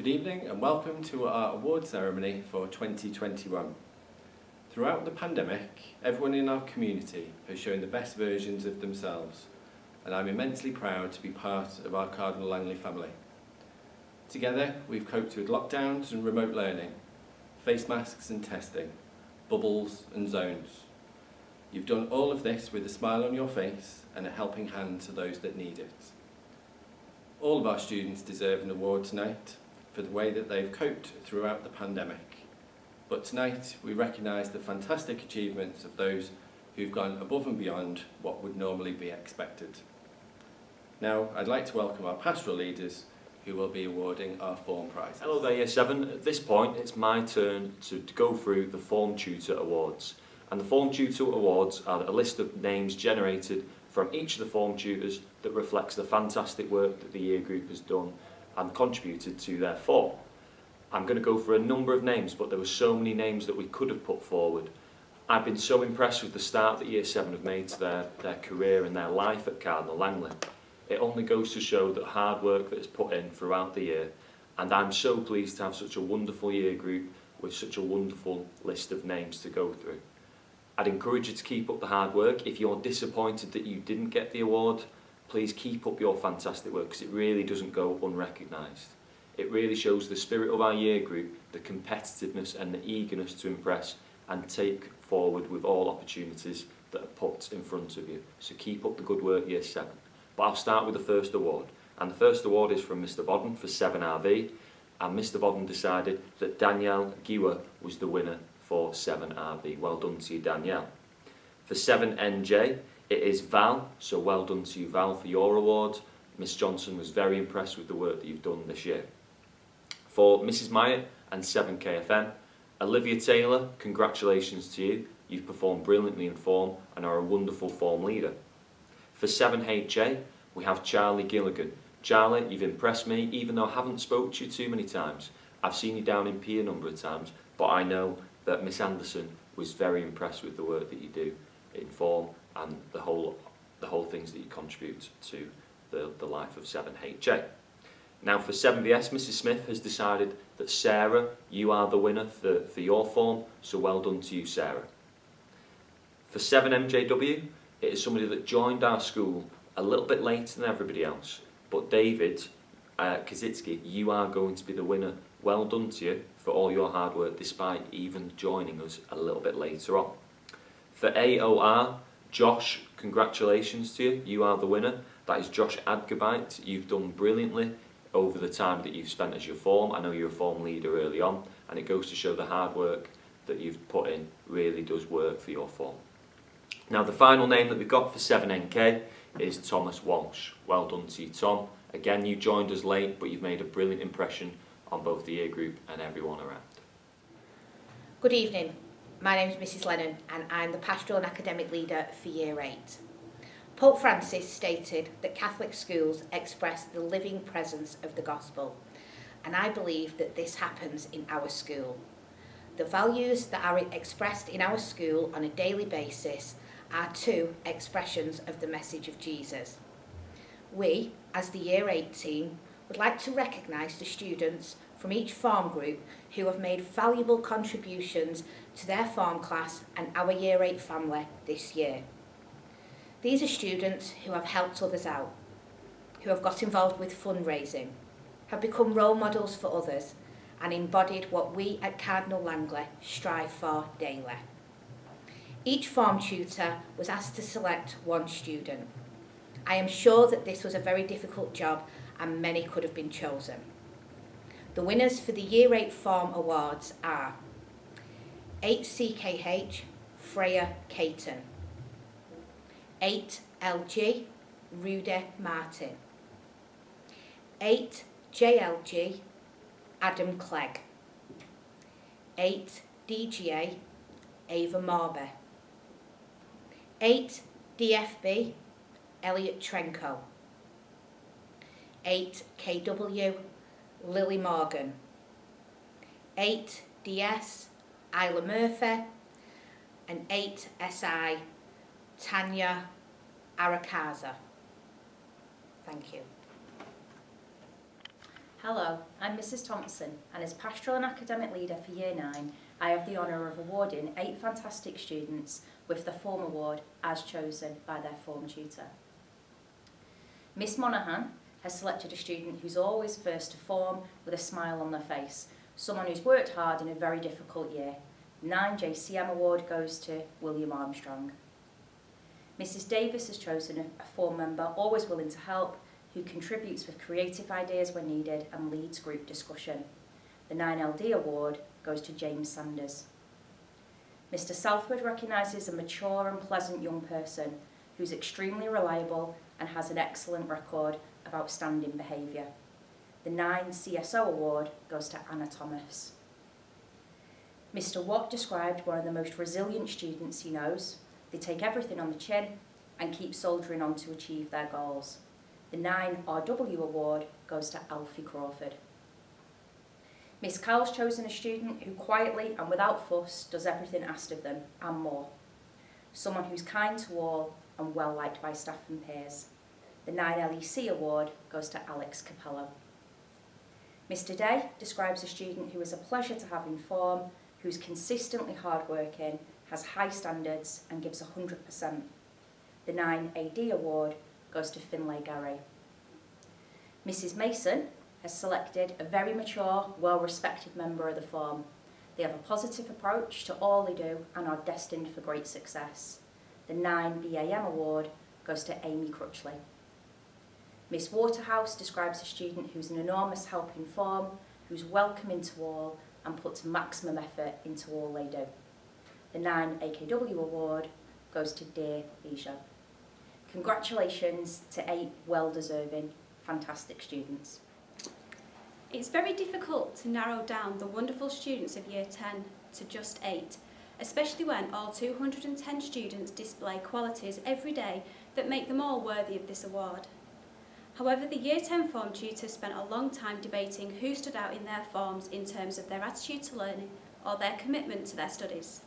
Good evening and welcome to our award ceremony for 2021. Throughout the pandemic, everyone in our community has shown the best versions of themselves, and I'm immensely proud to be part of our Cardinal Langley family. Together, we've coped with lockdowns and remote learning, face masks and testing, bubbles and zones. You've done all of this with a smile on your face and a helping hand to those that need it. All of our students deserve an award tonight for the way that they've coped throughout the pandemic. But tonight we recognise the fantastic achievements of those who've gone above and beyond what would normally be expected. Now I'd like to welcome our pastoral leaders who will be awarding our form prizes. Hello there, Year 7. At this point it's my turn to go through the Form Tutor Awards. And the Form Tutor Awards are a list of names generated from each of the form tutors that reflects the fantastic work that the year group has done and contributed to their form. I'm going to go for a number of names, but there were so many names that we could have put forward. I've been so impressed with the start that Year 7 have made to their career and their life at Cardinal Langley. It only goes to show that hard work that is put in throughout the year, and I'm so pleased to have such a wonderful year group with such a wonderful list of names to go through. I'd encourage you to keep up the hard work. If you're disappointed that you didn't get the award, please keep up your fantastic work because it really doesn't go unrecognised. It really shows the spirit of our year group, the competitiveness and the eagerness to impress and take forward with all opportunities that are put in front of you. So keep up the good work, Year 7. But I'll start with the first award. And the first award is from Mr Vodden for 7RV. And Mr Vodden decided that Danielle Giwa was the winner for 7RV. Well done to you, Danielle. For 7NJ, it is Val, so well done to you, Val, for your award. Miss Johnson was very impressed with the work that you've done this year. For Mrs Myatt and 7KFM, Olivia Taylor, congratulations to you. You've performed brilliantly in form and are a wonderful form leader. For 7HA, we have Charlie Gilligan. Charlie, you've impressed me, even though I haven't spoke to you too many times. I've seen you down in P a number of times, but I know that Miss Anderson was very impressed with the work that you do in form and the whole things that you contribute to the life of 7HA. Now for 7VS, Mrs Smith has decided that Sarah, you are the winner for your form, so well done to you, Sarah. For 7MJW, it is somebody that joined our school a little bit later than everybody else, but David Kazitsky, you are going to be the winner. Well done to you for all your hard work despite even joining us a little bit later on. For AOR, Josh, congratulations to you. You are the winner. That is Josh Adgabite. You've done brilliantly over the time that you've spent as your form. I know you're a form leader early on, and it goes to show the hard work that you've put in really does work for your form. Now the final name that we've got for 7NK is Thomas Walsh. Well done to you, Tom. Again, you joined us late, but you've made a brilliant impression on both the year group and everyone around. Good evening. My name is Mrs Lennon and I'm the Pastoral and Academic Leader for Year 8. Pope Francis stated that Catholic schools express the living presence of the Gospel, and I believe that this happens in our school. The values that are expressed in our school on a daily basis are two expressions of the message of Jesus. We, as the Year 8 team, would like to recognise the students from each farm group who have made valuable contributions to their farm class and our Year 8 family this year. These are students who have helped others out, who have got involved with fundraising, have become role models for others and embodied what we at Cardinal Langley strive for daily. Each farm tutor was asked to select one student. I am sure that this was a very difficult job and many could have been chosen. The winners for the Year 8 Farm Awards are 8CKH, Freya Caton, 8LG, Rude Martin, 8JLG, Adam Clegg, 8DGA, Ava Marber, 8DFB, Elliot Trenko, 8KW, Lily Morgan, 8DS, Isla Murphy, and 8SI, Tanya Arakaza. Thank you. Hello, I'm Mrs Thompson, and as Pastoral and Academic Leader for Year 9, I have the honour of awarding 8 fantastic students with the Form Award as chosen by their form tutor. Miss Monaghan has selected a student who's always first to form with a smile on their face, someone who's worked hard in a very difficult year. 9 JCM Award goes to William Armstrong. Mrs Davis has chosen a form member always willing to help, who contributes with creative ideas when needed and leads group discussion. The 9LD Award goes to James Sanders. Mr Southwood recognises a mature and pleasant young person who's extremely reliable and has an excellent record of outstanding behaviour. The 9 CSO Award goes to Anna Thomas. Mr Watt described one of the most resilient students he knows. They take everything on the chin and keep soldiering on to achieve their goals. The 9 RW Award goes to Alfie Crawford. Miss Cowell's chosen a student who quietly and without fuss does everything asked of them and more. Someone who's kind to all and well liked by staff and peers. The 9 LEC Award goes to Alex Capello. Mr Day describes a student who is a pleasure to have in form, who's consistently hardworking, has high standards and gives 100%. The 9 AD Award goes to Finlay Gary. Mrs Mason has selected a very mature, well-respected member of the form. They have a positive approach to all they do and are destined for great success. The 9 BAM Award goes to Amy Crutchley. Miss Waterhouse describes a student who's an enormous help in form, who's welcoming to all and puts maximum effort into all they do. The 9 AKW Award goes to Dear Leisure. Congratulations to 8 well-deserving, fantastic students. It's very difficult to narrow down the wonderful students of Year 10 to just 8, especially when all 210 students display qualities every day that make them all worthy of this award. However, the Year 10 form tutors spent a long time debating who stood out in their forms in terms of their attitude to learning or their commitment to their studies.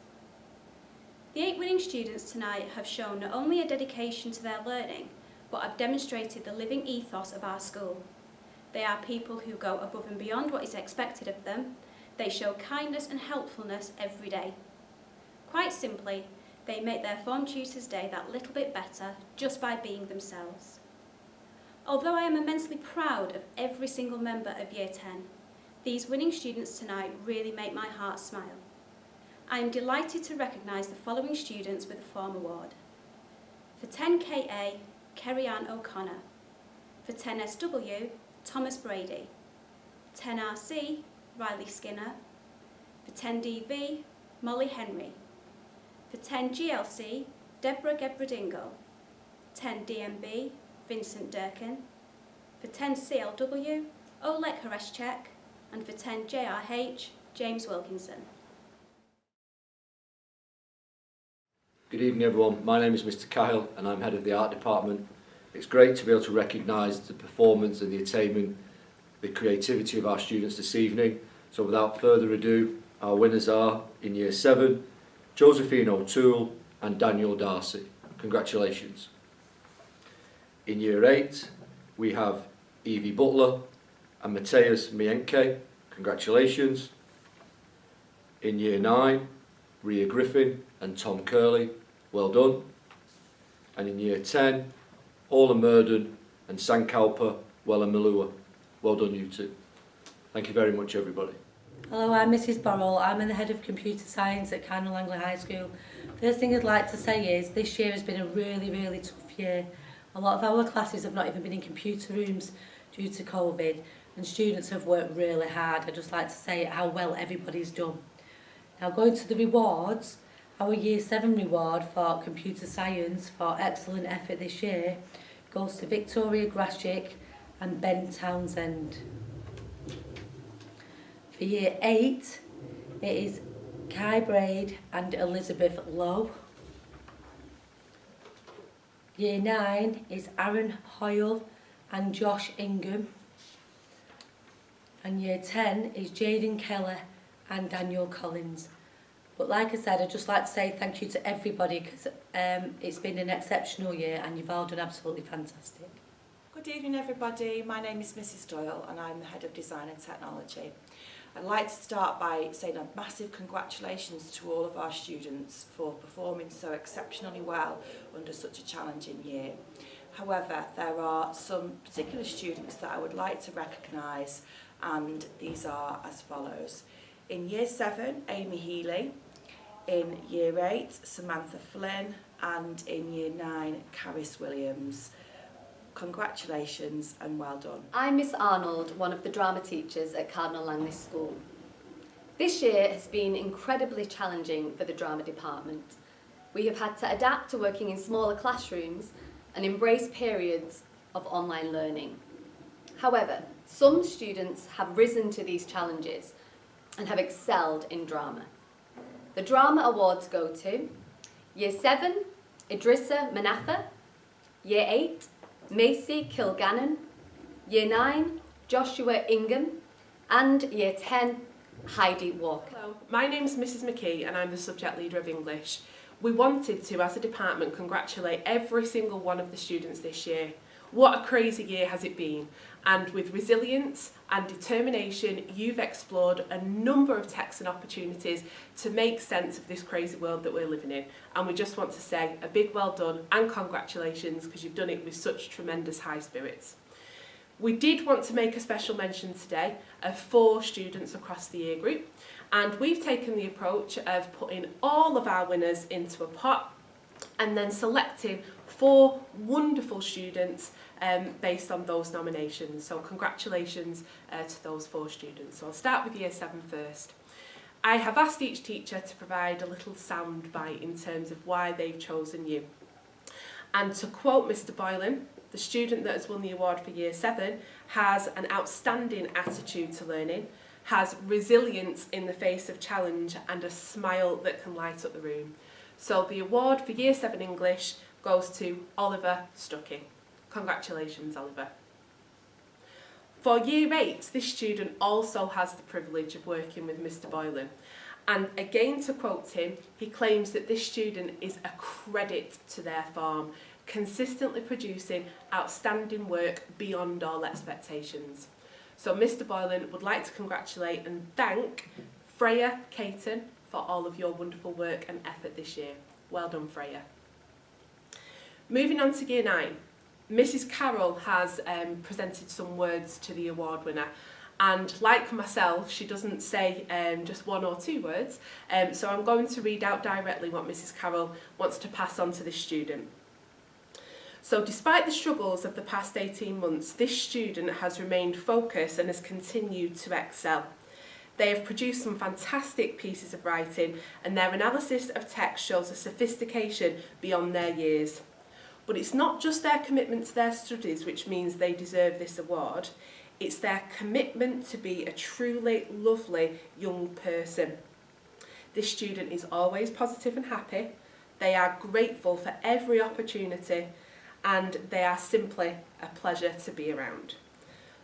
The 8 winning students tonight have shown not only a dedication to their learning, but have demonstrated the living ethos of our school. They are people who go above and beyond what is expected of them. They show kindness and helpfulness every day. Quite simply, they make their form tutors' day that little bit better just by being themselves. Although I am immensely proud of every single member of Year 10, these winning students tonight really make my heart smile. I am delighted to recognise the following students with the Form Award. For 10KA, Kerry-Ann O'Connor. For 10SW, Thomas Brady. 10RC, Riley Skinner. For 10DV, Molly Henry. For 10GLC, Deborah Gebradingo. 10DMB, Vincent Durkin. For 10CLW, Oleg Horeschek. And for 10JRH, James Wilkinson. Good evening everyone, my name is Mr Kyle and I'm head of the art department. It's great to be able to recognise the performance and the attainment, the creativity of our students this evening. So without further ado, our winners are in Year 7, Josephine O'Toole and Daniel Darcy. Congratulations. In Year 8, we have Evie Butler and Mateus Mienke. Congratulations. In Year 9, Ria Griffin and Tom Curley. Well done. And in Year 10, Orla Murden and Sankalpa Wellamalua. Well done you two. Thank you very much everybody. Hello, I'm Mrs Borrell. I'm the Head of Computer Science at Cardinal Langley High School. First thing I'd like to say is this year has been a really tough year. A lot of our classes have not even been in computer rooms due to COVID and students have worked really hard. I'd just like to say how well everybody's done. Now going to the rewards, our Year 7 reward for computer science for excellent effort this year goes to Victoria Grashik and Ben Townsend. For Year 8, it is Kai Braid and Elizabeth Lowe. Year 9 is Aaron Hoyle and Josh Ingham. And Year 10 is Jaden Keller and Daniel Collins. But like I said, I'd just like to say thank you to everybody because it's been an exceptional year and you've all done absolutely fantastic. Good evening everybody, my name is Mrs Doyle and I'm the Head of Design and Technology. I'd like to start by saying a massive congratulations to all of our students for performing so exceptionally well under such a challenging year. However, there are some particular students that I would like to recognise, and these are as follows. In Year 7, Amy Healy. In Year 8, Samantha Flynn. And in Year 9, Caris Williams. Congratulations and well done. I'm Miss Arnold, one of the drama teachers at Cardinal Langley School. This year has been incredibly challenging for the drama department. We have had to adapt to working in smaller classrooms and embrace periods of online learning. However, some students have risen to these challenges and have excelled in drama. The drama awards go to Year 7, Idrissa Manafa, Year 8, Macy Kilgannon, Year 9, Joshua Ingham, and Year 10, Heidi Walker. Hello, my name's Mrs McKee and I'm the subject leader of English. We wanted to, as a department, congratulate every single one of the students this year. What a crazy year has it been, and with resilience and determination you've explored a number of texts and opportunities to make sense of this crazy world that we're living in, and we just want to say a big well done and congratulations because you've done it with such tremendous high spirits. We did want to make a special mention today of 4 students across the year group, and we've taken the approach of putting all of our winners into a pot and then selecting 4 wonderful students based on those nominations. So congratulations to those 4 students. So I'll start with Year 7 first. I have asked each teacher to provide a little sound bite in terms of why they've chosen you. And to quote Mr Boylan, the student that has won the award for Year 7 has an outstanding attitude to learning, has resilience in the face of challenge and a smile that can light up the room. So the award for Year 7 English goes to Oliver Stuckey. Congratulations, Oliver. For Year 8, this student also has the privilege of working with Mr Boylan. And again, to quote him, he claims that this student is a credit to their farm, consistently producing outstanding work beyond all expectations. So Mr Boylan would like to congratulate and thank Freya Caton for all of your wonderful work and effort this year. Well done, Freya. Moving on to Year 9, Mrs Carroll has presented some words to the award winner, and like myself, she doesn't say just 1 or 2 words, so I'm going to read out directly what Mrs Carroll wants to pass on to this student. So despite the struggles of the past 18 months, this student has remained focused and has continued to excel. They have produced some fantastic pieces of writing, and their analysis of text shows a sophistication beyond their years. But it's not just their commitment to their studies which means they deserve this award, it's their commitment to be a truly lovely young person. This student is always positive and happy, they are grateful for every opportunity, and they are simply a pleasure to be around.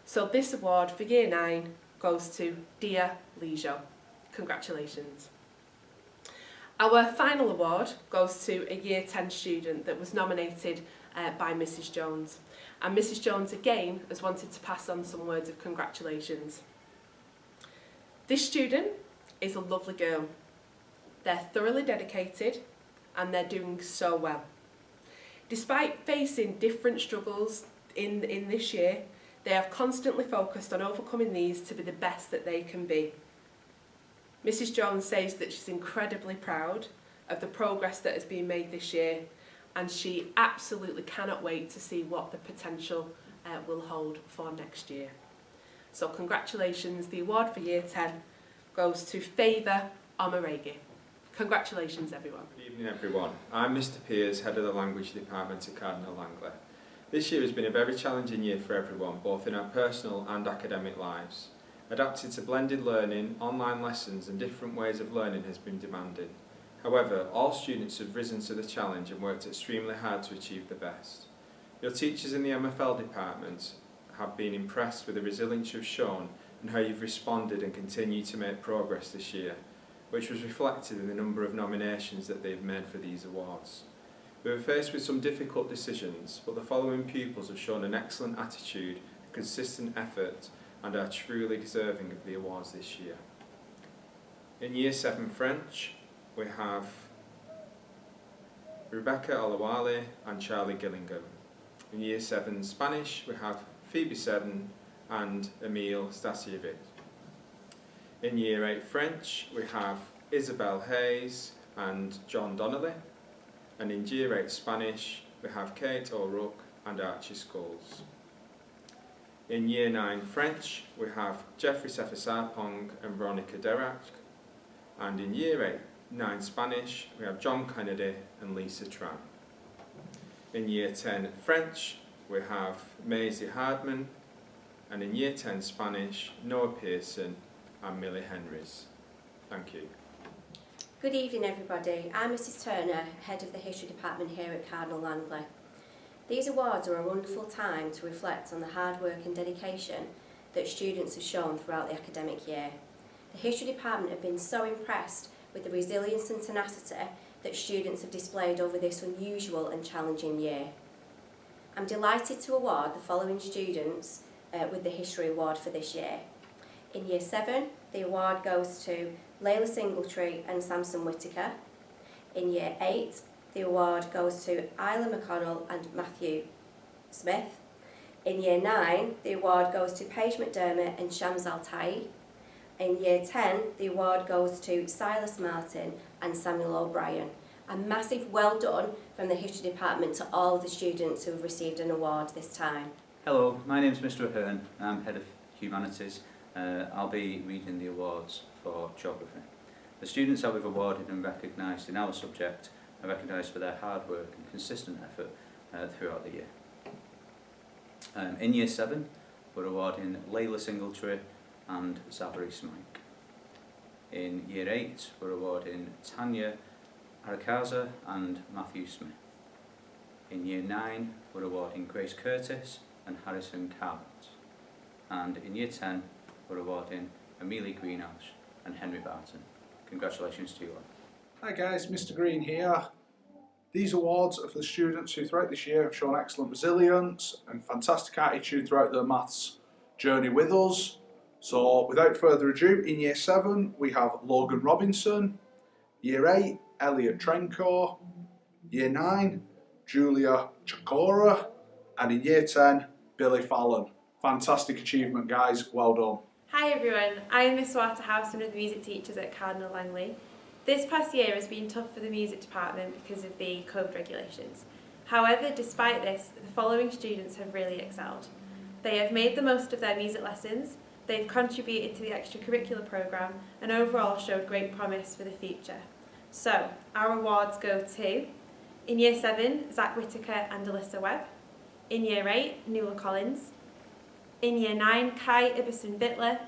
So this award for Year 9 goes to Dia Leisure. Congratulations. Our final award goes to a Year 10 student that was nominated by Mrs Jones. And Mrs Jones again has wanted to pass on some words of congratulations. This student is a lovely girl. They're thoroughly dedicated and they're doing so well. Despite facing different struggles in this year, they have constantly focused on overcoming these to be the best that they can be. Mrs Jones says that she's incredibly proud of the progress that has been made this year, and she absolutely cannot wait to see what the potential will hold for next year. So congratulations, the award for Year 10 goes to Favour Omaregi. Congratulations everyone. Good evening everyone. I'm Mr Pears, Head of the Language Department at Cardinal Langley. This year has been a very challenging year for everyone, both in our personal and academic lives. Adapted to blended learning, online lessons and different ways of learning has been demanding. However, all students have risen to the challenge and worked extremely hard to achieve the best. Your teachers in the MFL department have been impressed with the resilience you've shown and how you've responded and continued to make progress this year, which was reflected in the number of nominations that they've made for these awards. We were faced with some difficult decisions, but the following pupils have shown an excellent attitude, consistent effort, and are truly deserving of the awards this year. In Year 7 French, we have Rebecca Olawale and Charlie Gillingham. In Year 7 Spanish, we have Phoebe Seddon and Emile Stasjevic. In Year 8 French, we have Isabel Hayes and John Donnelly. And in Year 8 Spanish, we have Kate O'Rourke and Archie Scholes. In Year 9 French, we have Jeffrey Sefasarpong and Veronica Derac. And in Year 9 Spanish, we have John Kennedy and Lisa Tran. In Year 10 French, we have Maisie Hardman. And in Year 10 Spanish, Noah Pearson and Millie Henrys. Thank you. Good evening everybody, I'm Mrs Turner, Head of the History Department here at Cardinal Langley. These awards are a wonderful time to reflect on the hard work and dedication that students have shown throughout the academic year. The History Department have been so impressed with the resilience and tenacity that students have displayed over this unusual and challenging year. I'm delighted to award the following students with the History Award for this year. In Year 7, the award goes to Layla Singletree and Samson Whittaker. In Year 8, the award goes to Isla McConnell and Matthew Smith. In Year 9, the award goes to Paige McDermott and Shams Altai. In Year 10, the award goes to Silas Martin and Samuel O'Brien. A massive well done from the History Department to all of the students who have received an award this time. Hello, my name is Mr Ahern. I'm Head of Humanities. I'll be reading the awards for geography. The students that we've awarded and recognised in our subject are recognised for their hard work and consistent effort throughout the year. In Year 7, we're awarding Layla Singletree and Zachary Smike. In Year 8, we're awarding Tanya Arakaza and Matthew Smith. In Year 9, we're awarding Grace Curtis and Harrison Carrot. And in Year 10, we're awarding Amelia Greenhouse and Henry Barton. Congratulations to you all. Hi guys, Mr Green here. These awards are for the students who throughout this year have shown excellent resilience and fantastic attitude throughout their maths journey with us. So without further ado, in Year 7 we have Logan Robinson, Year 8 Elliot Trenko, Year 9 Julia Chakora, and in Year 10 Billy Fallon. Fantastic achievement guys, well done. Hi everyone, I am Miss Waterhouse, one of the music teachers at Cardinal Langley. This past year has been tough for the music department because of the COVID regulations. However, despite this, the following students have really excelled. They have made the most of their music lessons, they've contributed to the extracurricular programme and overall showed great promise for the future. So, our awards go to, in Year 7, Zach Whittaker and Alyssa Webb. In Year 8, Nuala Collins. In Year 9, Kai Ibbison-Bittler,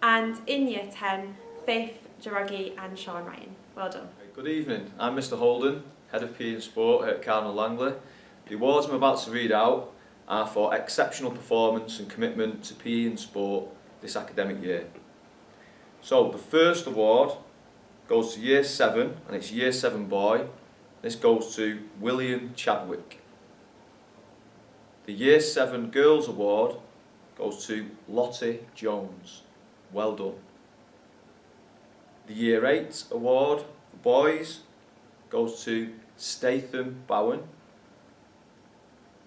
and in Year 10, Faith Jarogi and Sean Ryan. Well done. Good evening, I'm Mr Holden, Head of PE and Sport at Cardinal Langley. The awards I'm about to read out are for exceptional performance and commitment to PE and sport this academic year. So the first award goes to Year 7, and it's Year 7 boy. This goes to William Chadwick. The Year 7 girls award goes to Lottie Jones. Well done. The Year 8 award for boys goes to Statham Bowen.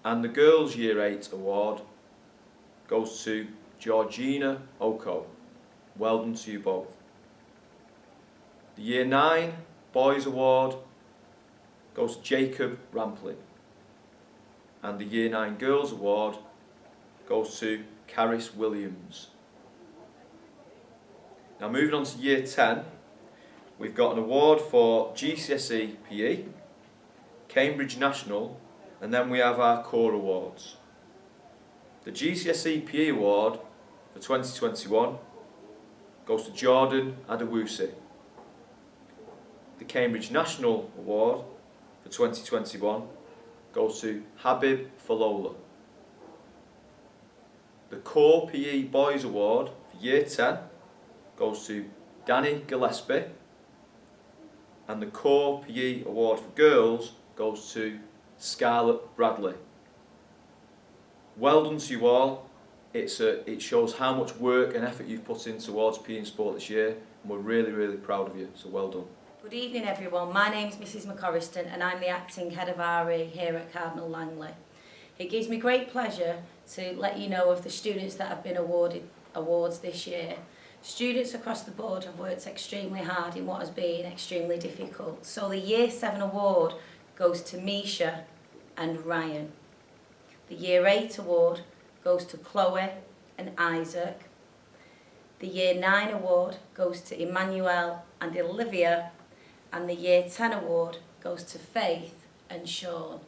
And the girls' Year 8 award goes to Georgina Oko. Well done to you both. The Year 9 boys award goes to Jacob Ramplin. And the Year 9 girls award goes to Caris Williams. Now moving on to Year 10, we've got an award for GCSE PE, Cambridge National, and then we have our core awards. The GCSE PE award for 2021 goes to Jordan Adewusi. The Cambridge National award for 2021 goes to Habib Falola. The Core PE Boys Award for Year 10 goes to Danny Gillespie, and the Core PE Award for Girls goes to Scarlett Bradley. Well done to you all. It shows how much work and effort you've put in towards PE and sport this year, and we're really, really proud of you, so well done. Good evening everyone, my name's Mrs McCorriston and I'm the Acting Head of RE here at Cardinal Langley. It gives me great pleasure to let you know of the students that have been awarded awards this year. Students across the board have worked extremely hard in what has been extremely difficult. So the Year 7 award goes to Misha and Ryan. The Year 8 award goes to Chloe and Isaac. The Year 9 award goes to Emmanuel and Olivia. And the Year 10 award goes to Faith and Sean.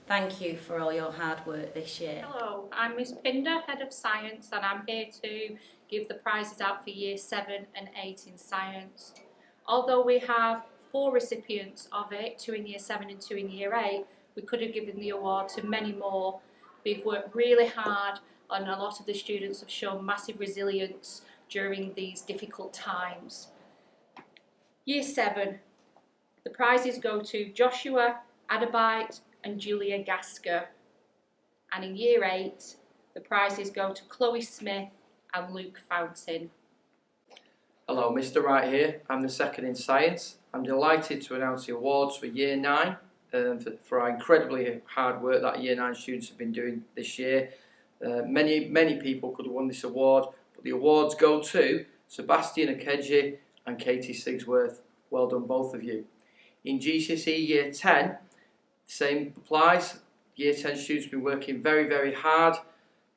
Thank you for all your hard work this year. Hello, I'm Miss Pinder, Head of Science, and I'm here to give the prizes out for Year 7 and 8 in Science. Although we have 4 recipients of it, 2 in Year 7 and 2 in Year 8, we could have given the award to many more. We've worked really hard and a lot of the students have shown massive resilience during these difficult times. Year 7, the prizes go to Joshua Adabite and Julia Gasker. And in Year 8, the prizes go to Chloe Smith and Luke Fountain. Hello, Mr. Wright here. I'm the second in Science. I'm delighted to announce the awards for Year 9 for our incredibly hard work that Year 9 students have been doing this year. Many people could have won this award, but the awards go to Sebastian Akeji and Katie Sigsworth. Well done, both of you. In GCSE Year 10, the same applies. Year 10 students have been working very, very hard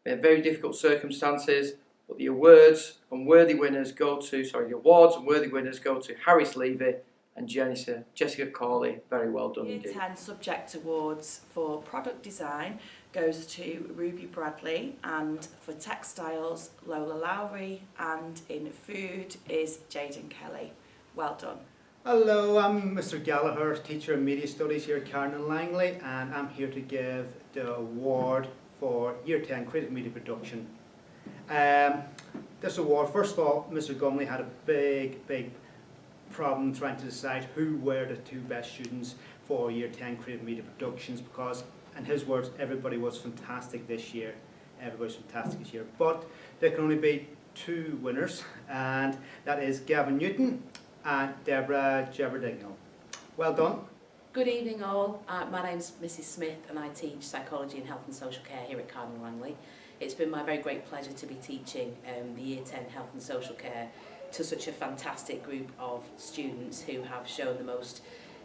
in very difficult circumstances, but the awards and worthy winners go to Harris Levy and Jessica Corley. Very well done Year indeed. 10 subject awards for product design goes to Ruby Bradley, and for textiles Lola Lowry, and in food is Jaden Kelly. Well done. Hello, I'm Mr. Gallagher, teacher of media studies here at Cardinal Langley, and I'm here to give the award for Year 10 Creative Media Production. This award, first of all, Mr. Gumley had a big problem trying to decide who were the 2 best students for Year 10 Creative Media Productions, because, in his words, everybody was fantastic this year. Everybody's fantastic this year. But there can only be 2 winners, and that is Gavin Newton and Deborah Jeberdingle. Well done. Good evening all. My name's Mrs Smith and I teach Psychology and Health and Social Care here at Cardinal Langley. It's been my very great pleasure to be teaching the Year 10 Health and Social Care to such a fantastic group of students who have shown the most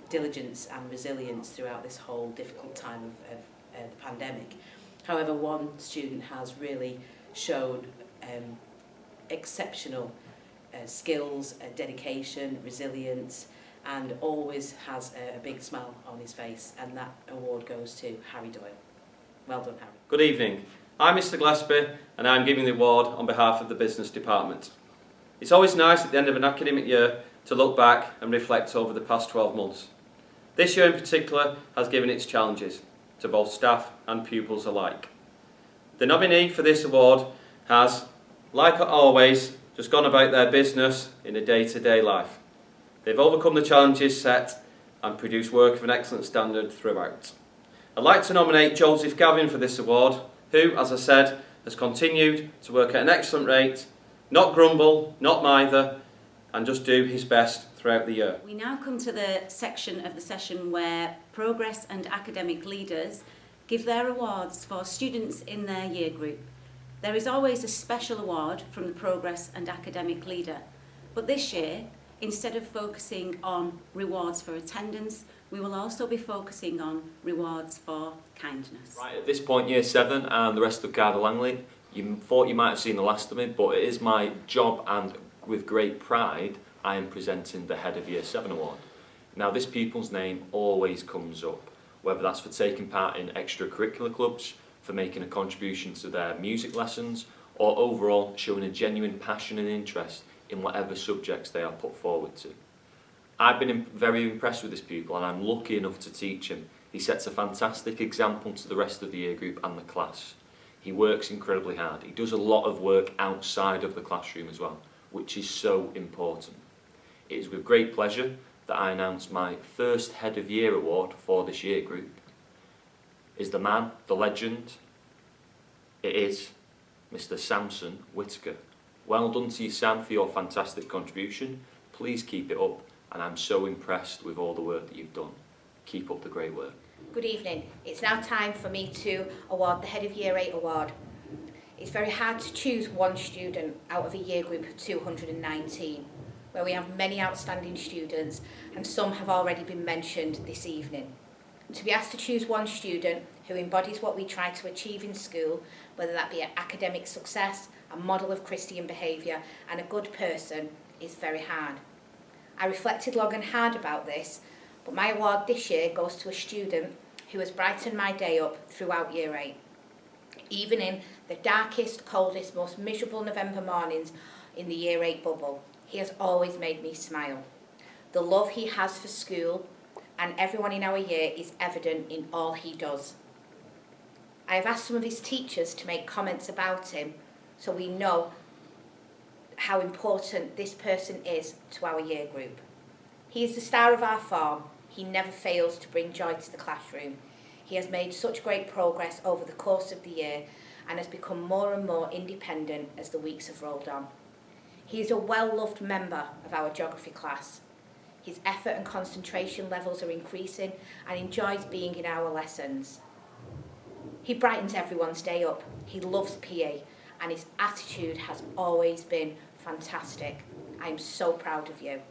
diligence and resilience throughout this whole difficult time of the pandemic. However, one student has really shown exceptional skills, dedication, resilience, and always has a big smile on his face, and that award goes to Harry Doyle. Well done, Harry. Good evening. I'm Mr Gillespie and I'm giving the award on behalf of the business department. It's always nice at the end of an academic year to look back and reflect over the past 12 months. This year in particular has given its challenges to both staff and pupils alike. The nominee for this award has, like always, just gone about their business in a day-to-day life. They've overcome the challenges set and produced work of an excellent standard throughout. I'd like to nominate Joseph Gavin for this award, who, as I said, has continued to work at an excellent rate, not grumble, not mither, and just do his best throughout the year. We now come to the section of the session where progress and academic leaders give their awards for students in their year group. There is always a special award from the progress and academic leader, but this year, instead of focusing on rewards for attendance, we will also be focusing on rewards for kindness. Right, at this point, Year 7 and the rest of Cardinal Langley, you thought you might have seen the last of me, but it is my job, and with great pride, I am presenting the Head of Year 7 award. Now, this pupil's name always comes up, whether that's for taking part in extracurricular clubs, for making a contribution to their music lessons, or overall showing a genuine passion and interest in whatever subjects they are put forward to. I've been very impressed with this pupil, and I'm lucky enough to teach him. He sets a fantastic example to the rest of the year group and the class. He works incredibly hard. He does a lot of work outside of the classroom as well, which is so important. It is with great pleasure that I announce my first Head of Year award for this year group is the man, the legend. It is Mr. Samson Whittaker. Well done to you, Sam, for your fantastic contribution. Please keep it up, and I'm so impressed with all the work that you've done. Keep up the great work. Good evening. It's now time for me to award the Head of Year 8 award. It's very hard to choose one student out of a year group of 219, where we have many outstanding students, and some have already been mentioned this evening. To be asked to choose one student who embodies what we try to achieve in school, whether that be academic success, a model of Christian behaviour and a good person, is very hard. I reflected long and hard about this, but my award this year goes to a student who has brightened my day up throughout Year 8. Even in the darkest, coldest, most miserable November mornings in the Year 8 bubble, he has always made me smile. The love he has for school and everyone in our year is evident in all he does. I have asked some of his teachers to make comments about him so we know how important this person is to our year group. He is the star of our form. He never fails to bring joy to the classroom. He has made such great progress over the course of the year and has become more and more independent as the weeks have rolled on. He is a well-loved member of our geography class. His effort and concentration levels are increasing and enjoys being in our lessons. He brightens everyone's day up. He loves PE and his attitude has always been fantastic. I am so proud of you.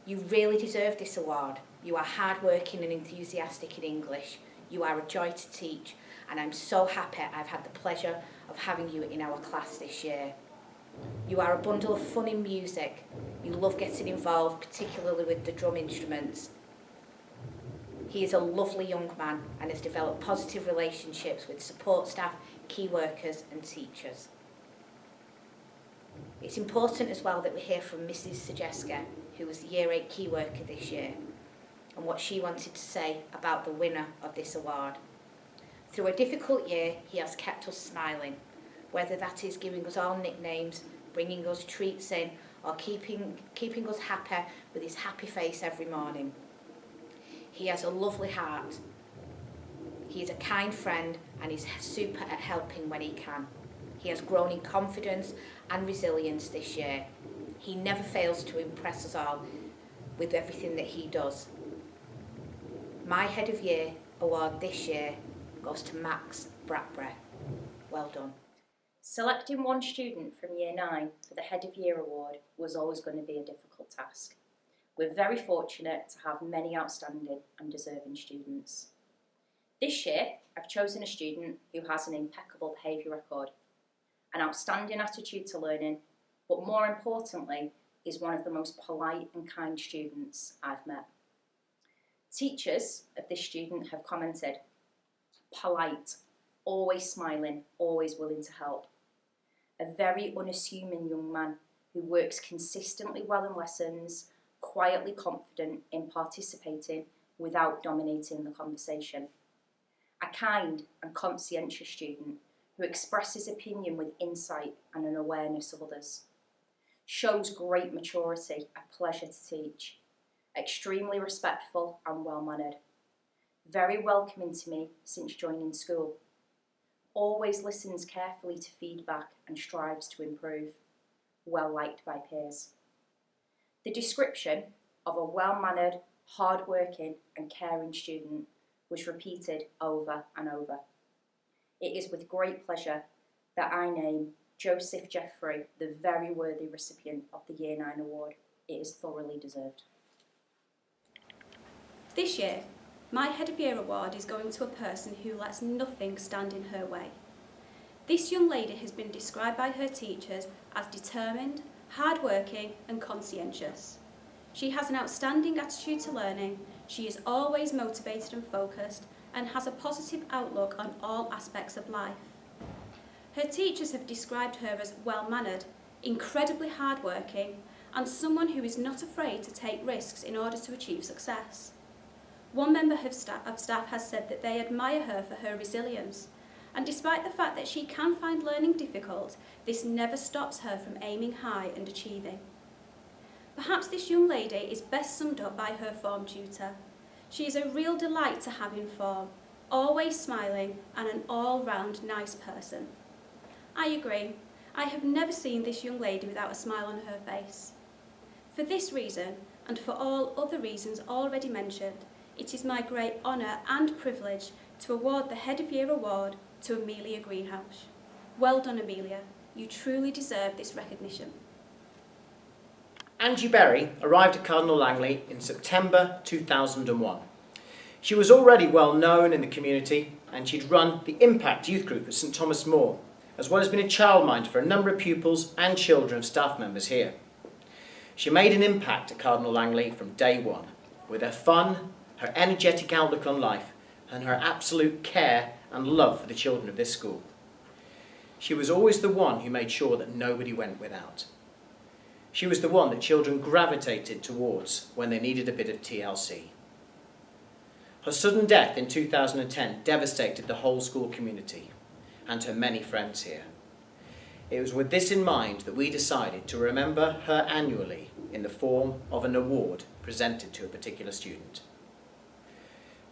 You really deserve this award. You are hardworking and enthusiastic in English. You are a joy to teach, and I'm so happy I've had the pleasure of having you in our class this year. You are a bundle of fun in music. You love getting involved, particularly with the drum instruments. He is a lovely young man and has developed positive relationships with support staff, key workers and teachers. It's important as well that we hear from Mrs. Sajeska, who was the Year 8 key worker this year, and what she wanted to say about the winner of this award. Through a difficult year, he has kept us smiling, whether that is giving us all nicknames, bringing us treats in, or keeping us happy with his happy face every morning. He has a lovely heart. He is a kind friend and is super at helping when he can. He has grown in confidence and resilience this year. He never fails to impress us all with everything that he does. My Head of Year award this year goes to Max Bradbury. Well done. Selecting one student from Year 9 for the Head of Year award was always going to be a difficult task. We're very fortunate to have many outstanding and deserving students. This year, I've chosen a student who has an impeccable behaviour record, an outstanding attitude to learning, but more importantly, is one of the most polite and kind students I've met. Teachers of this student have commented, polite, always smiling, always willing to help. A very unassuming young man who works consistently well in lessons, quietly confident in participating without dominating the conversation. A kind and conscientious student who expresses opinion with insight and an awareness of others. Shows great maturity, a pleasure to teach. Extremely respectful and well-mannered. Very welcoming to me since joining school. Always listens carefully to feedback and strives to improve. Well liked by peers. The description of a well-mannered, hard-working and caring student was repeated over and over. It is with great pleasure that I name Joseph Jeffrey the very worthy recipient of the Year 9 award. It is thoroughly deserved. This year, my Head of Year award is going to a person who lets nothing stand in her way. This young lady has been described by her teachers as determined, hard-working and conscientious. She has an outstanding attitude to learning, she is always motivated and focused, and has a positive outlook on all aspects of life. Her teachers have described her as well-mannered, incredibly hard-working, and someone who is not afraid to take risks in order to achieve success. One member of staff has said that they admire her for her resilience, and despite the fact that she can find learning difficult, this never stops her from aiming high and achieving. Perhaps this young lady is best summed up by her form tutor. She is a real delight to have in form, always smiling and an all-round nice person. I agree. I have never seen this young lady without a smile on her face. For this reason, and for all other reasons already mentioned, it is my great honour and privilege to award the Head of Year Award to Amelia Greenhouse. Well done, Amelia. You truly deserve this recognition. Angie Berry arrived at Cardinal Langley in September 2001. She was already well known in the community and she'd run the Impact Youth Group at St Thomas More, as well as been a childminder for a number of pupils and children of staff members here. She made an impact at Cardinal Langley from day one, with her fun, her energetic outlook on life, and her absolute care and love for the children of this school. She was always the one who made sure that nobody went without. She was the one that children gravitated towards when they needed a bit of TLC. Her sudden death in 2010 devastated the whole school community and her many friends here. It was with this in mind that we decided to remember her annually in the form of an award presented to a particular student.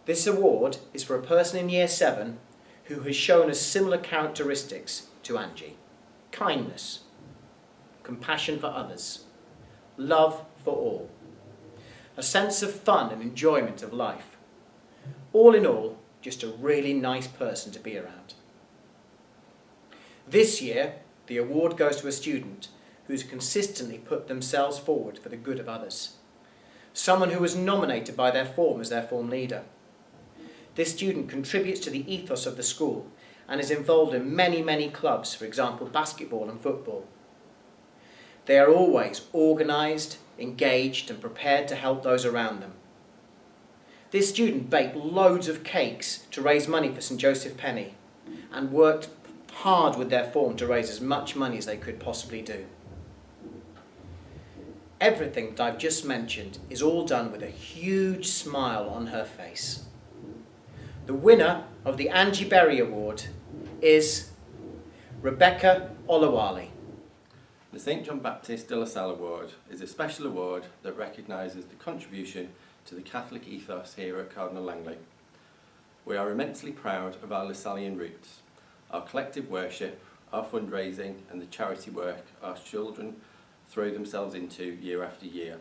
This award is for a person in Year 7 who has shown us similar characteristics to Angie: kindness, compassion for others, love for all, a sense of fun and enjoyment of life. All in all, just a really nice person to be around. This year, the award goes to a student who's consistently put themselves forward for the good of others. Someone who was nominated by their form as their form leader. This student contributes to the ethos of the school and is involved in many, many clubs, for example, basketball and football. They are always organised, engaged and prepared to help those around them. This student baked loads of cakes to raise money for St Joseph Penny and worked hard with their form to raise as much money as they could possibly do. Everything that I've just mentioned is all done with a huge smile on her face. The winner of the Angie Berry Award is Rebecca Olawale. The St John Baptist de La Salle Award is a special award that recognises the contribution to the Catholic ethos here at Cardinal Langley. We are immensely proud of our Lasallian roots, our collective worship, our fundraising and the charity work our children throw themselves into year after year.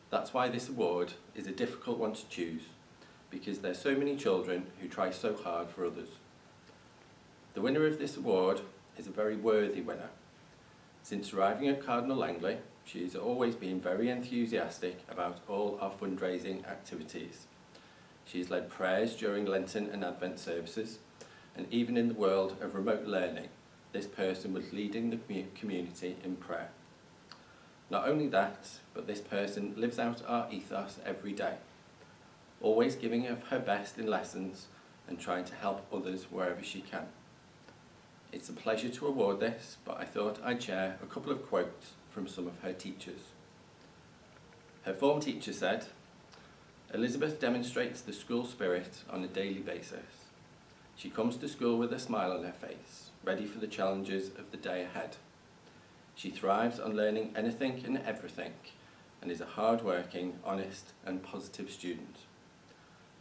That's why this award is a difficult one to choose, because there's so many children who try so hard for others. The winner of this award is a very worthy winner. Since arriving at Cardinal Langley, she has always been very enthusiastic about all our fundraising activities. She's led prayers during Lenten and Advent services, and even in the world of remote learning, this person was leading the community in prayer. Not only that, but this person lives out our ethos every day, always giving of her best in lessons and trying to help others wherever she can. It's a pleasure to award this, but I thought I'd share a couple of quotes from some of her teachers. Her form teacher said, "Elizabeth demonstrates the school spirit on a daily basis. She comes to school with a smile on her face, ready for the challenges of the day ahead. She thrives on learning anything and everything, and is a hard-working, honest and positive student.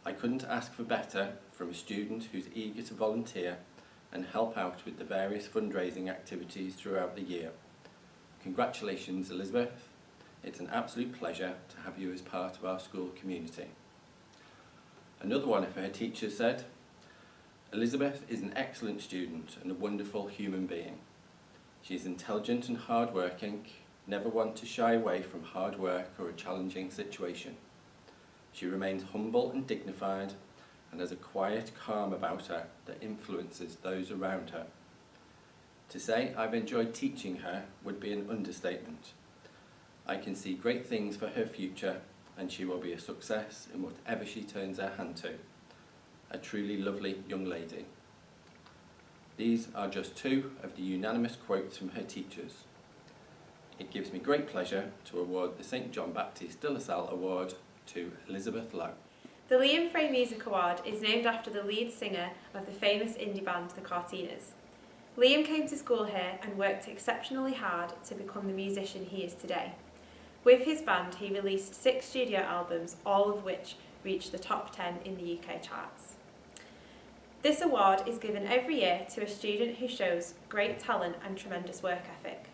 I couldn't ask for better from a student who's eager to volunteer and help out with the various fundraising activities throughout the year. Congratulations, Elizabeth. It's an absolute pleasure to have you as part of our school community." Another one of her teachers said, "Elizabeth is an excellent student and a wonderful human being. She is intelligent and hard-working, never one to shy away from hard work or a challenging situation. She remains humble and dignified and has a quiet calm about her that influences those around her. To say I've enjoyed teaching her would be an understatement. I can see great things for her future and she will be a success in whatever she turns her hand to. A truly lovely young lady." These are just two of the unanimous quotes from her teachers. It gives me great pleasure to award the St John Baptist de La Salle Award to Elizabeth Lowe. The Liam Frey Music Award is named after the lead singer of the famous indie band The Carteeners. Liam came to school here and worked exceptionally hard to become the musician he is today. With his band, he released 6 studio albums, all of which reached the top 10 in the UK charts. This award is given every year to a student who shows great talent and tremendous work ethic.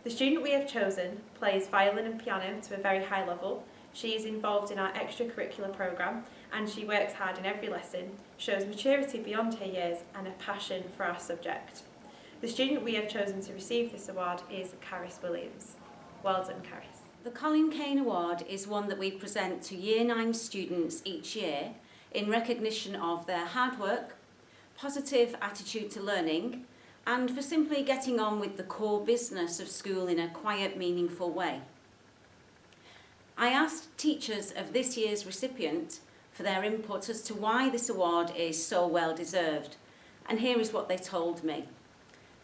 The student we have chosen plays violin and piano to a very high level. She is involved in our extracurricular programme and she works hard in every lesson, shows maturity beyond her years and a passion for our subject. The student we have chosen to receive this award is Caris Williams. Well done, Caris. The Colin Kane Award is one that we present to Year 9 students each year in recognition of their hard work, positive attitude to learning, and for simply getting on with the core business of school in a quiet, meaningful way. I asked teachers of this year's recipient for their input as to why this award is so well deserved, and here is what they told me.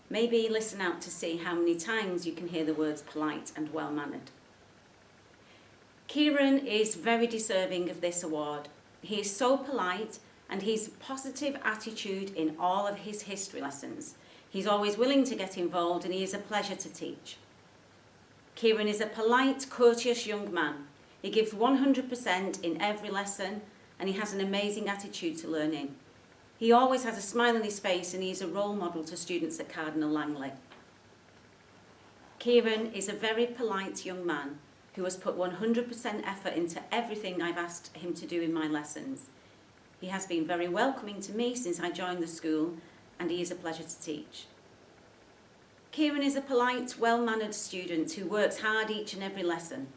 Maybe listen out to see how many times you can hear the words polite and well-mannered. Kieran is very deserving of this award. He is so polite and he's positive attitude in all of his history lessons. He's always willing to get involved and he is a pleasure to teach. Kieran is a polite, courteous young man. He gives 100% in every lesson and he has an amazing attitude to learning. He always has a smile on his face and he's a role model to students at Cardinal Langley. Kieran is a very polite young man who has put 100% effort into everything I've asked him to do in my lessons. He has been very welcoming to me since I joined the school and he is a pleasure to teach. Kieran is a polite, well-mannered student who works hard each and every lesson.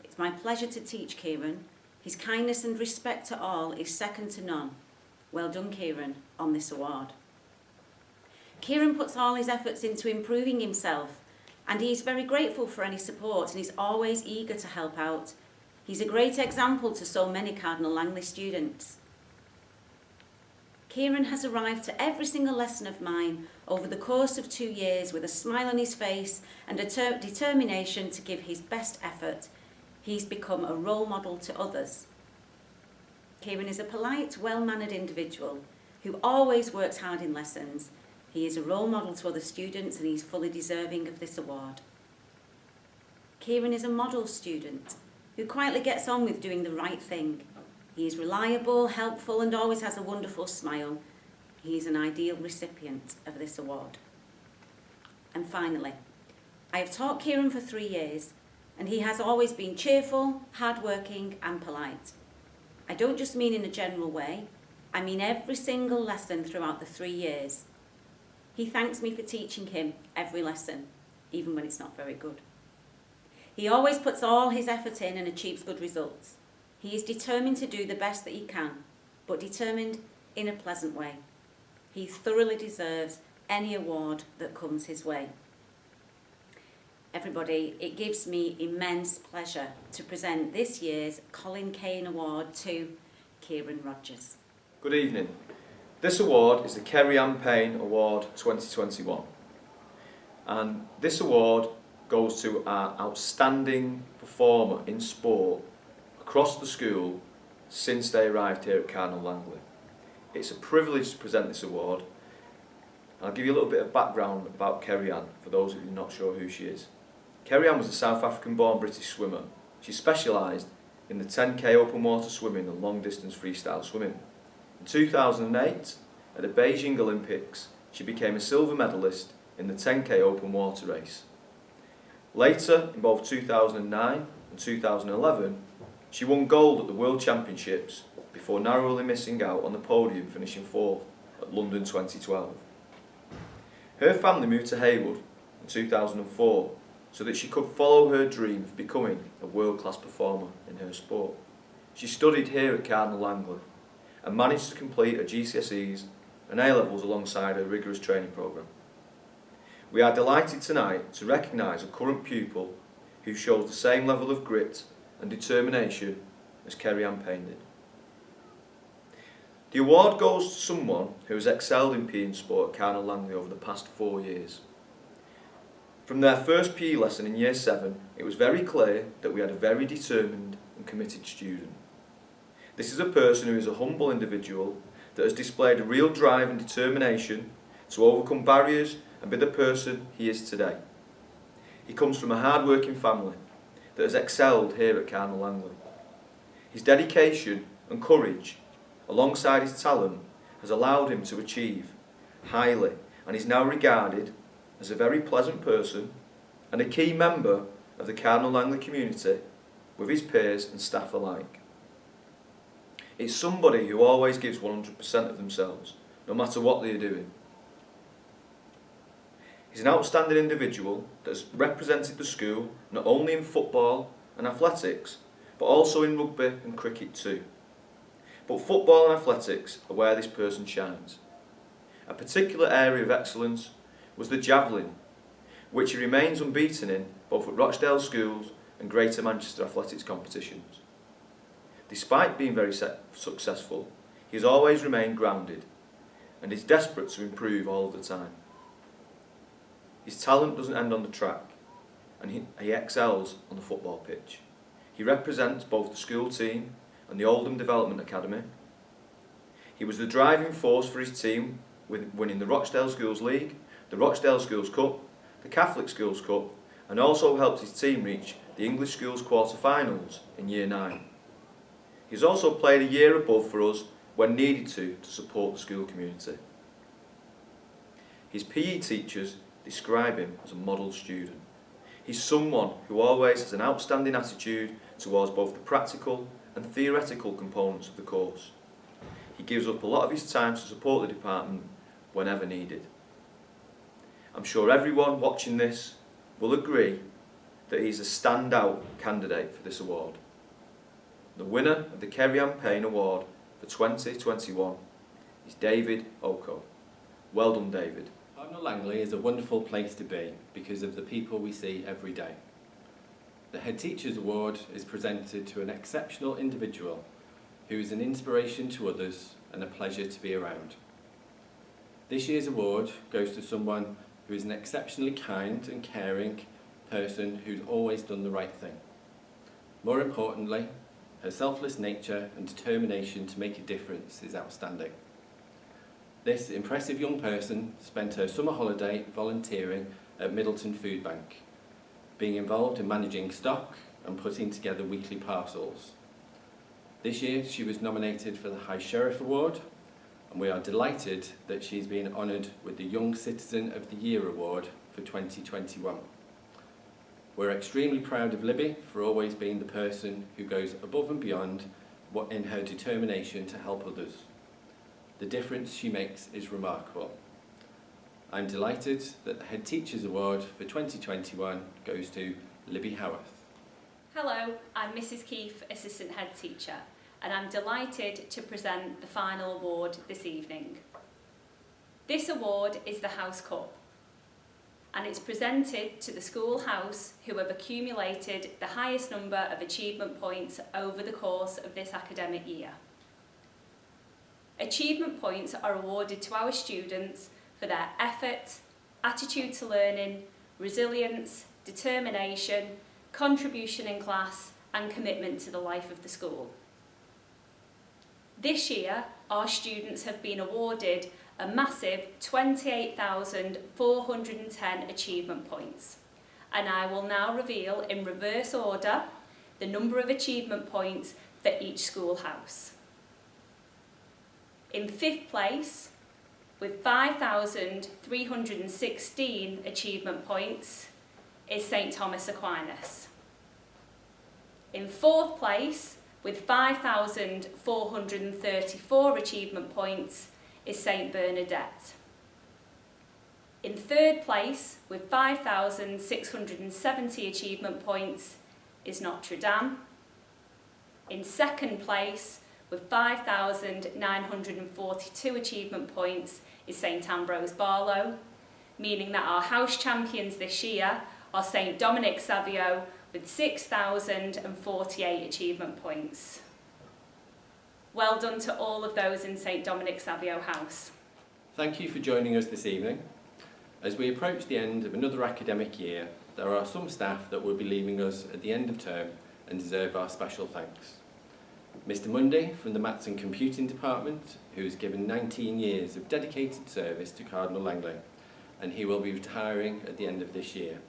It's my pleasure to teach Kieran. His kindness and respect to all is second to none. Well done, Kieran, on this award. Kieran puts all his efforts into improving himself and he is very grateful for any support and he's always eager to help out. He's a great example to so many Cardinal Langley students. Kieran has arrived to every single lesson of mine over the course of 2 years with a smile on his face and a determination to give his best effort. He's become a role model to others. Kieran is a polite, well-mannered individual who always works hard in lessons. He is a role model to other students and he's fully deserving of this award. Kieran is a model student who quietly gets on with doing the right thing. He is reliable, helpful and always has a wonderful smile. He is an ideal recipient of this award. And finally, I have taught Kieran for 3 years and he has always been cheerful, hardworking and polite. I don't just mean in a general way, I mean every single lesson throughout the 3 years. He thanks me for teaching him every lesson, even when it's not very good. He always puts all his effort in and achieves good results. He is determined to do the best that he can, but determined in a pleasant way. He thoroughly deserves any award that comes his way. Everybody, it gives me immense pleasure to present this year's Colin Kane Award to Kieran Rogers. Good evening. This award is the Kerry Ann Payne Award 2021. And this award goes to our outstanding performer in sport across the school since they arrived here at Cardinal Langley. It's a privilege to present this award. I'll give you a little bit of background about Kerry Ann for those of you not sure who she is. Kerry Ann was a South African born British swimmer. She specialised in the 10k open water swimming and long distance freestyle swimming. In 2008, at the Beijing Olympics, she became a silver medalist in the 10k open water race. Later, in both 2009 and 2011, she won gold at the World Championships before narrowly missing out on the podium, finishing 4th at London 2012. Her family moved to Haywood in 2004 so that she could follow her dream of becoming a world-class performer in her sport. She studied here at Cardinal Langley and managed to complete her GCSEs and A-levels alongside her rigorous training programme. We are delighted tonight to recognise a current pupil who shows the same level of grit and determination as Kerry Ann Payne did. The award goes to someone who has excelled in PE and sport at Cardinal Langley over the past 4 years. From their first PE lesson in Year 7, it was very clear that we had a very determined and committed student. This is a person who is a humble individual that has displayed a real drive and determination to overcome barriers and be the person he is today. He comes from a hard-working family that has excelled here at Cardinal Langley. His dedication and courage, alongside his talent, has allowed him to achieve highly, and is now regarded as a very pleasant person and a key member of the Cardinal Langley community with his peers and staff alike. It's somebody who always gives 100% of themselves, no matter what they are doing. He's an outstanding individual that has represented the school not only in football and athletics, but also in rugby and cricket too. But football and athletics are where this person shines. A particular area of excellence was the javelin, which he remains unbeaten in both at Rochdale schools and Greater Manchester athletics competitions. Despite being very successful, he has always remained grounded and is desperate to improve all of the time. His talent doesn't end on the track, and he excels on the football pitch. He represents both the school team and the Oldham Development Academy. He was the driving force for his team with winning the Rochdale Schools League, the Rochdale Schools Cup, the Catholic Schools Cup, and also helped his team reach the English Schools quarter-finals in Year 9. He's also played a year above for us when needed to support the school community. His PE teachers describe him as a model student. He's someone who always has an outstanding attitude towards both the practical and theoretical components of the course. He gives up a lot of his time to support the department whenever needed. I'm sure everyone watching this will agree that he's a standout candidate for this award. The winner of the Kerry-Ann Payne Award for 2021 is David Oko. Well done, David. Cardinal Langley is a wonderful place to be because of the people we see every day. The Head Teachers Award is presented to an exceptional individual who is an inspiration to others and a pleasure to be around. This year's award goes to someone who is an exceptionally kind and caring person who's always done the right thing. More importantly, her selfless nature and determination to make a difference is outstanding. This impressive young person spent her summer holiday volunteering at Middleton Food Bank, being involved in managing stock and putting together weekly parcels. This year she was nominated for the High Sheriff Award, and we are delighted that she's been honoured with the Young Citizen of the Year Award for 2021. We're extremely proud of Libby for always being the person who goes above and beyond in her determination to help others. The difference she makes is remarkable. I'm delighted that the Head Teachers Award for 2021 goes to Libby Howarth. Hello, I'm Mrs Keefe, Assistant Head Teacher, and I'm delighted to present the final award this evening. This award is the House Cup, and it's presented to the school house who have accumulated the highest number of achievement points over the course of this academic year. Achievement points are awarded to our students for their effort, attitude to learning, resilience, determination, contribution in class and commitment to the life of the school. This year, our students have been awarded a massive 28,410 achievement points, and I will now reveal in reverse order the number of achievement points for each school house. In 5th place, with 5,316 achievement points, is St Thomas Aquinas. In 4th place, with 5,434 achievement points, is St Bernadette. In 3rd place, with 5,670 achievement points, is Notre Dame. In 2nd place, with 5,942 achievement points, is St Ambrose Barlow, meaning that our house champions this year are St Dominic Savio with 6,048 achievement points. Well done to all of those in St Dominic Savio House. Thank you for joining us this evening. As we approach the end of another academic year, there are some staff that will be leaving us at the end of term and deserve our special thanks. Mr Mundy from the Maths and Computing Department, who has given 19 years of dedicated service to Cardinal Langley, and he will be retiring at the end of this year.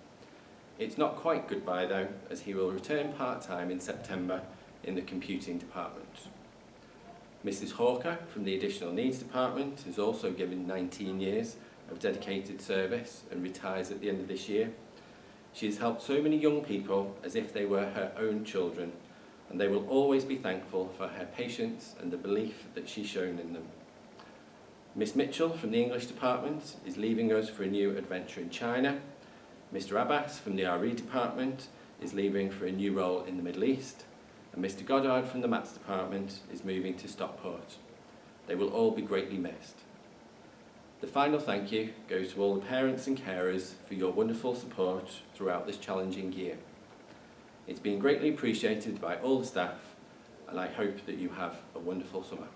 It's not quite goodbye though, as he will return part-time in September in the computing department. Mrs Hawker from the Additional Needs Department is also given 19 years of dedicated service and retires at the end of this year. She has helped so many young people as if they were her own children, and they will always be thankful for her patience and the belief that she's shown in them. Miss Mitchell from the English Department is leaving us for a new adventure in China. Mr Abbas from the RE Department is leaving for a new role in the Middle East. And Mr Goddard from the Maths Department is moving to Stockport. They will all be greatly missed. The final thank you goes to all the parents and carers for your wonderful support throughout this challenging year. It's been greatly appreciated by all the staff, and I hope that you have a wonderful summer.